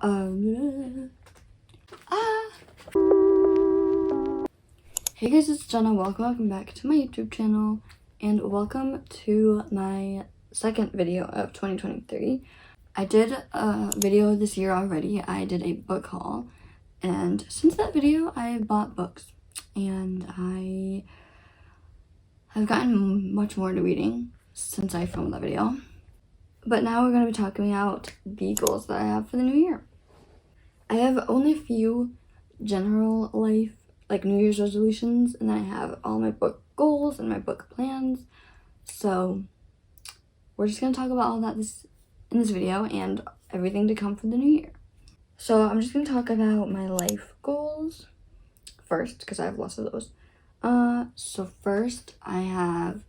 Hey guys, it's Jenna. Welcome back to my YouTube channel, and welcome to my second video of 2023. I did a video this year already. I did a book haul, and since that video I bought books, and I have gotten much more into reading since I filmed that video. But now we're going to be talking about the goals that I have for the new year. I have only a few general life, like New Year's resolutions, and then I have all my book goals and my book plans. So we're just going to talk about all that in this video and everything to come for the new year. So I'm just going to talk about my life goals first, because I have lots of those. So first I have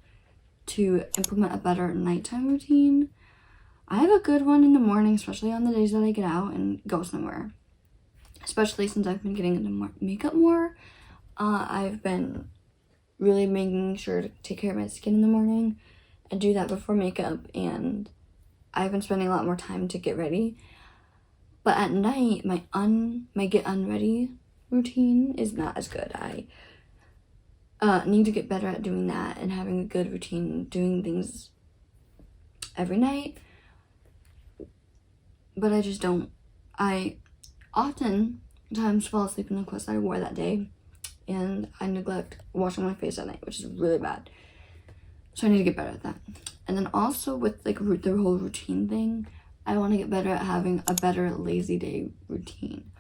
to implement a better nighttime routine. I have a good one in the morning, especially on the days that I get out and go somewhere. Especially since I've been getting into makeup more. I've been really making sure to take care of my skin in the morning and do that before makeup, and I've been spending a lot more time to get ready. But at night, my get unready routine is not as good. I need to get better at doing that and having a good routine, doing things every night. But I just don't. I oftentimes fall asleep in the clothes that I wore that day, and I neglect washing my face at night, which is really bad. So I need to get better at that. And then also with like the whole routine thing, I want to get better at having a better lazy day routine.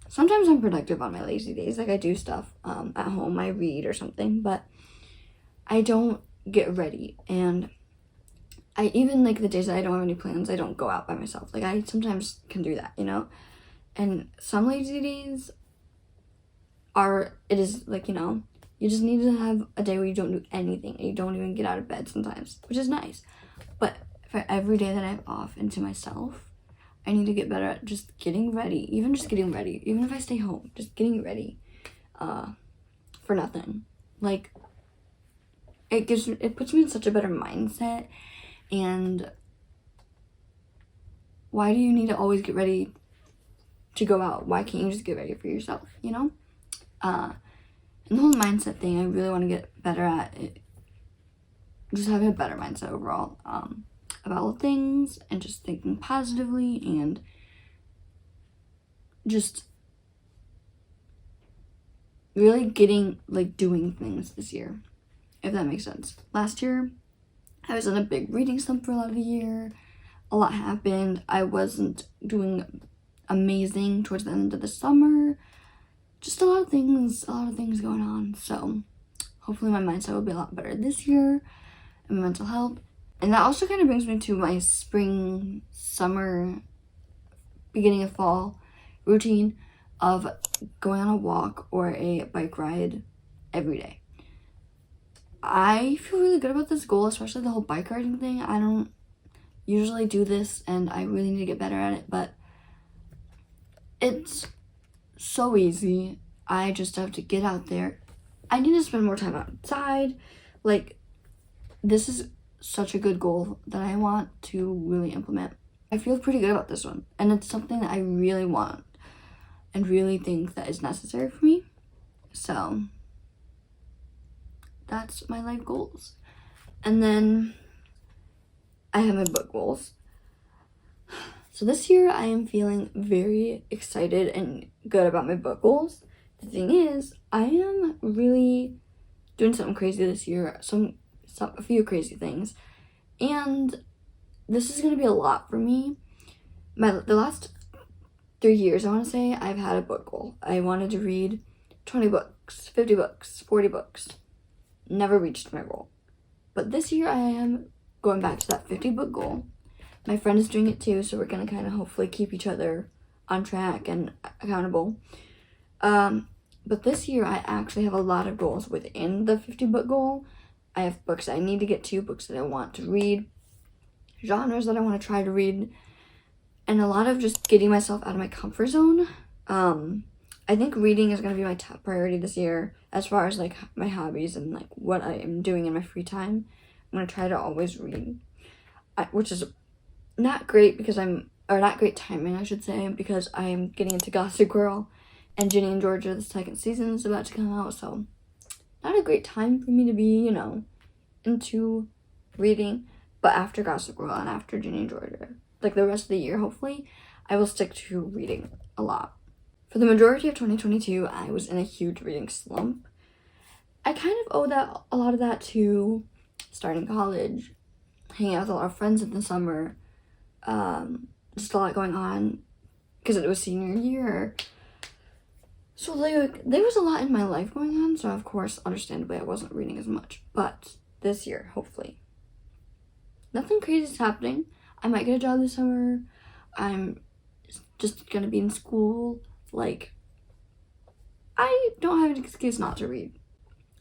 Sometimes I'm productive on my lazy days. Like I do stuff at home, I read or something, but I don't get ready. And I even, like, the days that I don't have any plans, I don't go out by myself. Like, I sometimes can do that, you know? And some lazy days you just need to have a day where you don't do anything and you don't even get out of bed sometimes, which is nice. But for every day that I have off and to myself, I need to get better at just getting ready. Even just getting ready. Even if I stay home, just getting ready for nothing. Like, it puts me in such a better mindset. And why do you need to always get ready to go out? Why can't you just get ready for yourself, you know? And the whole mindset thing, I really want to get better at it. Just having a better mindset overall about things, and just thinking positively, and just really doing things this year, if that makes sense. Last year, I was in a big reading slump for a lot of the year. A lot happened. I wasn't doing amazing towards the end of the summer. Just a lot of things going on. So hopefully my mindset will be a lot better this year, and my mental health. And that also kind of brings me to my spring, summer, beginning of fall routine of going on a walk or a bike ride every day. I feel really good about this goal, especially the whole bike riding thing. I don't usually do this, and I really need to get better at it, but it's so easy. I just have to get out there. I need to spend more time outside. Like, this is such a good goal that I want to really implement. I feel pretty good about this one, and it's something that I really want and really think that is necessary for me. So that's my life goals. And then I have my book goals. So this year I am feeling very excited and good about my book goals. The thing is, I am really doing something crazy this year, a few crazy things. And this is going to be a lot for me. The last 3 years, I want to say, I've had a book goal. I wanted to read 20 books, 50 books, 40 books. Never reached my goal. But this year I am going back to that 50 book goal. My friend is doing it too, so we're going to kind of hopefully keep each other on track and accountable. But this year I actually have a lot of goals within the 50 book goal. I have books I need to get to, books that I want to read, genres that I want to try to read, and a lot of just getting myself out of my comfort zone. I think reading is going to be my top priority this year as far as like my hobbies and like what I am doing in my free time. I'm going to try to always read, which is not great because not great timing, I should say, because I'm getting into Gossip Girl, and Ginny and Georgia, the second season is about to come out, so not a great time for me to be, you know, into reading. But after Gossip Girl and after Ginny and Georgia, like the rest of the year, hopefully, I will stick to reading a lot. For the majority of 2022, I was in a huge reading slump. I kind of owe a lot of that to starting college, hanging out with a lot of friends in the summer, just a lot going on because it was senior year. So like there was a lot in my life going on, so of course, understandably, I wasn't reading as much. But this year, hopefully, nothing crazy is happening. I might get a job this summer. I'm just gonna be in school. Like, I don't have an excuse not to read.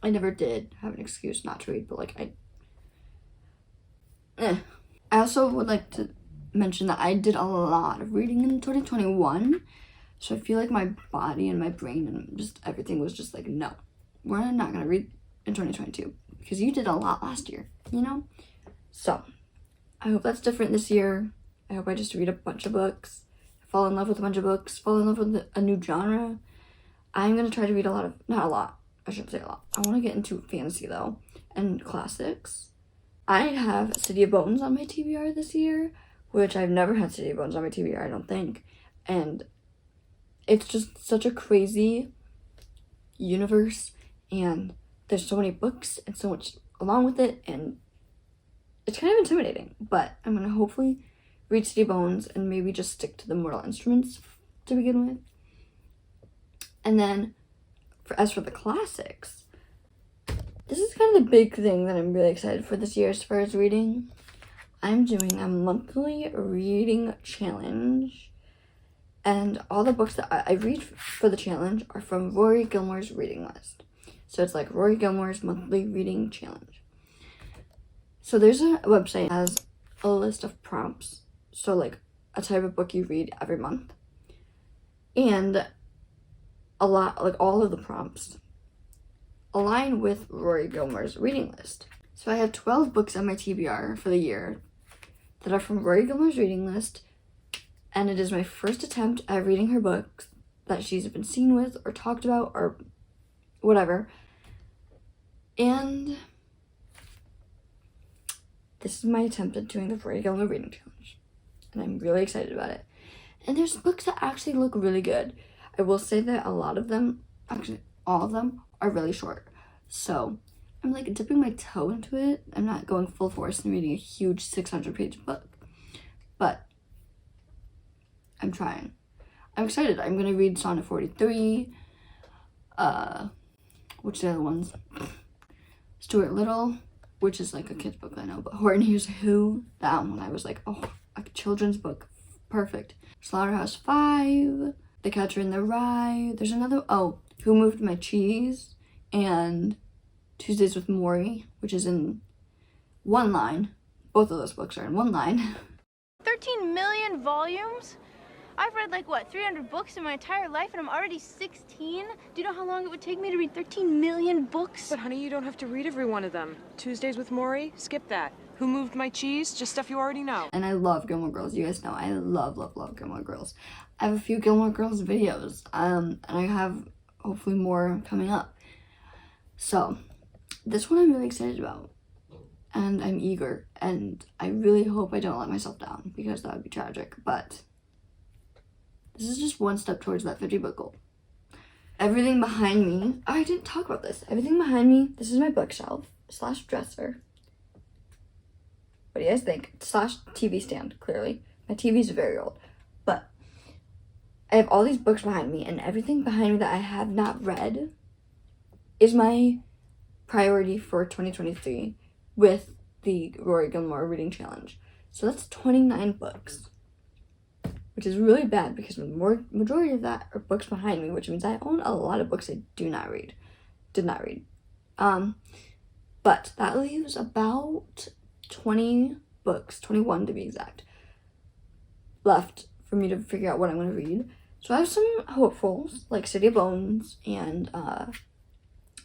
I never did have an excuse not to read, but like I also would like to mention that I did a lot of reading in 2021. So I feel like my body and my brain and just everything was just like, no, we're not going to read in 2022 because you did a lot last year, you know? So I hope that's different this year. I hope I just read a bunch of books, fall in love with a bunch of books, fall in love with a new genre. I'm going to try to read not a lot, I shouldn't say a lot. I want to get into fantasy though and classics. I have City of Bones on my TBR this year, which I've never had City of Bones on my TBR, I don't think. And it's just such a crazy universe, and there's so many books and so much along with it, and it's kind of intimidating. But I'm going to hopefully read City of Bones and maybe just stick to the Mortal Instruments to begin with. And then, as for the classics, this is kind of the big thing that I'm really excited for this year as far as reading. I'm doing a monthly reading challenge. And all the books that I read for the challenge are from Rory Gilmore's reading list. So it's like Rory Gilmore's monthly reading challenge. So there's a website that has a list of prompts. So like a type of book you read every month. And all of the prompts align with Rory Gilmore's reading list. So I have 12 books on my TBR for the year that are from Rory Gilmore's reading list. And it is my first attempt at reading her books that she's been seen with or talked about or whatever. And this is my attempt at doing the Rory Gilmore reading challenge. And I'm really excited about it. And there's books that actually look really good. I will say that a lot of them, actually all of them, are really short. So I'm like dipping my toe into it. I'm not going full force and reading a huge 600-page book. But I'm trying. I'm excited. I'm going to read Sonnet 43. Which are the other ones? Stuart Little, which is like a kid's book, I know. But Horton Hears Who. That one I was like, oh, a children's book. Perfect. Slaughterhouse 5. The Catcher in the Rye. There's another, Who Moved My Cheese? And Tuesdays with Maury, which is in one line. Both of those books are in one line. 13 million volumes? I've read 300 books in my entire life, and I'm already 16. Do you know how long it would take me to read 13 million books? But honey, you don't have to read every one of them. Tuesdays with Maury? Skip that. Who Moved My Cheese? Just stuff you already know. And I love Gilmore Girls. You guys know I love Gilmore Girls. I have a few Gilmore Girls videos, and I have hopefully more coming up. So, this one I'm really excited about, and I'm eager, and I really hope I don't let myself down, because that would be tragic, but this is just one step towards that 50 book goal. Everything behind me, I didn't talk about this. Everything behind me, this is my bookshelf / dresser. What do you guys think? / TV stand, clearly. My TV is very old, but I have all these books behind me, and everything behind me that I have not read is my priority for 2023 with the Rory Gilmore reading challenge. So that's 29 books, which is really bad because the majority of that are books behind me, which means I own a lot of books I did not read. But that leaves about 20 books, 21 to be exact, left for me to figure out what I'm going to read. So I have some hopefuls, like City of Bones, and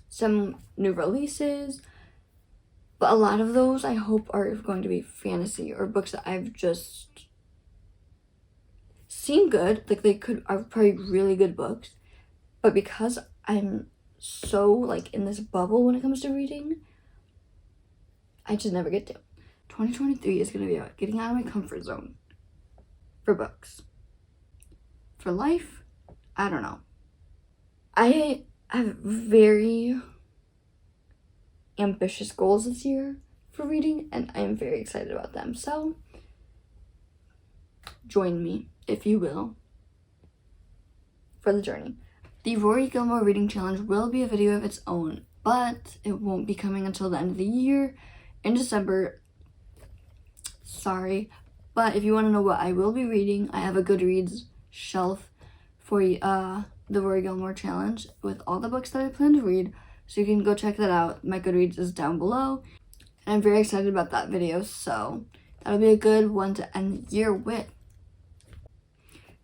some new releases. But a lot of those I hope are going to be fantasy or books that I've just seen good. Like they are probably really good books. But because I'm so like in this bubble when it comes to reading, I just never get to. 2023 is going to be about getting out of my comfort zone for books. For life, I don't know. I have very ambitious goals this year for reading, and I am very excited about them. So, join me, if you will, for the journey. The Rory Gilmore Reading Challenge will be a video of its own, but it won't be coming until the end of the year in December. Sorry, but if you want to know what I will be reading, I have a Goodreads shelf for the Rory Gilmore Challenge with all the books that I plan to read, so you can go check that out. My Goodreads is down below, and I'm very excited about that video, so that'll be a good one to end the year with.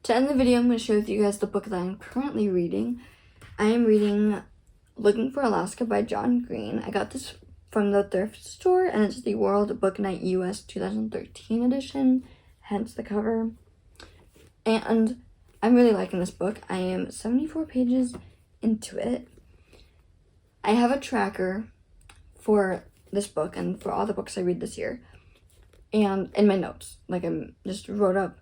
To end the video, I'm going to share with you guys the book that I'm currently reading. I am reading Looking for Alaska by John Green. I got this from the thrift store, and it's the World Book Night US 2013 edition, hence the cover. And I'm really liking this book. I am 74 pages into it. I have a tracker for this book and for all the books I read this year. And in my notes, like I just wrote up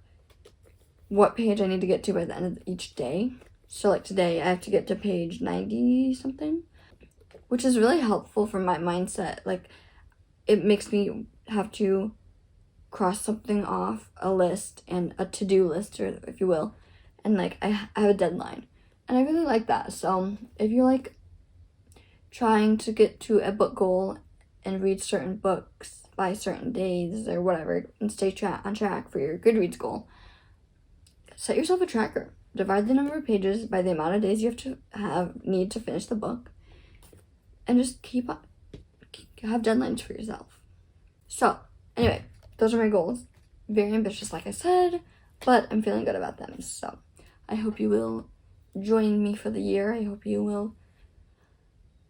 what page I need to get to by the end of each day. So like today, I have to get to page 90 something, which is really helpful for my mindset. Like it makes me have to cross something off a list and a to-do list, or if you will. And like I have a deadline, and I really like that. So if you're like trying to get to a book goal and read certain books by certain days or whatever and stay on track for your Goodreads goal, set yourself a tracker. Divide the number of pages by the amount of days you need to finish the book, and just have deadlines for yourself. So anyway, those are my goals. Very ambitious, like I said, but I'm feeling good about them. So I hope you will join me for the year. I hope you will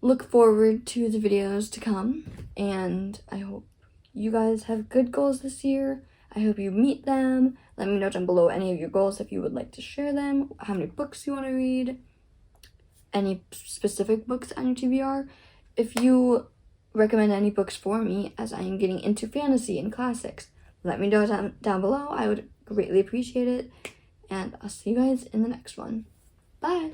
look forward to the videos to come, and I hope you guys have good goals this year. I hope you meet them. Let me know down below any of your goals if you would like to share them, how many books you want to read, any specific books on your TBR. If you recommend any books for me as I am getting into fantasy and classics, let me know down below. I would greatly appreciate it, and I'll see you guys in the next one. Bye!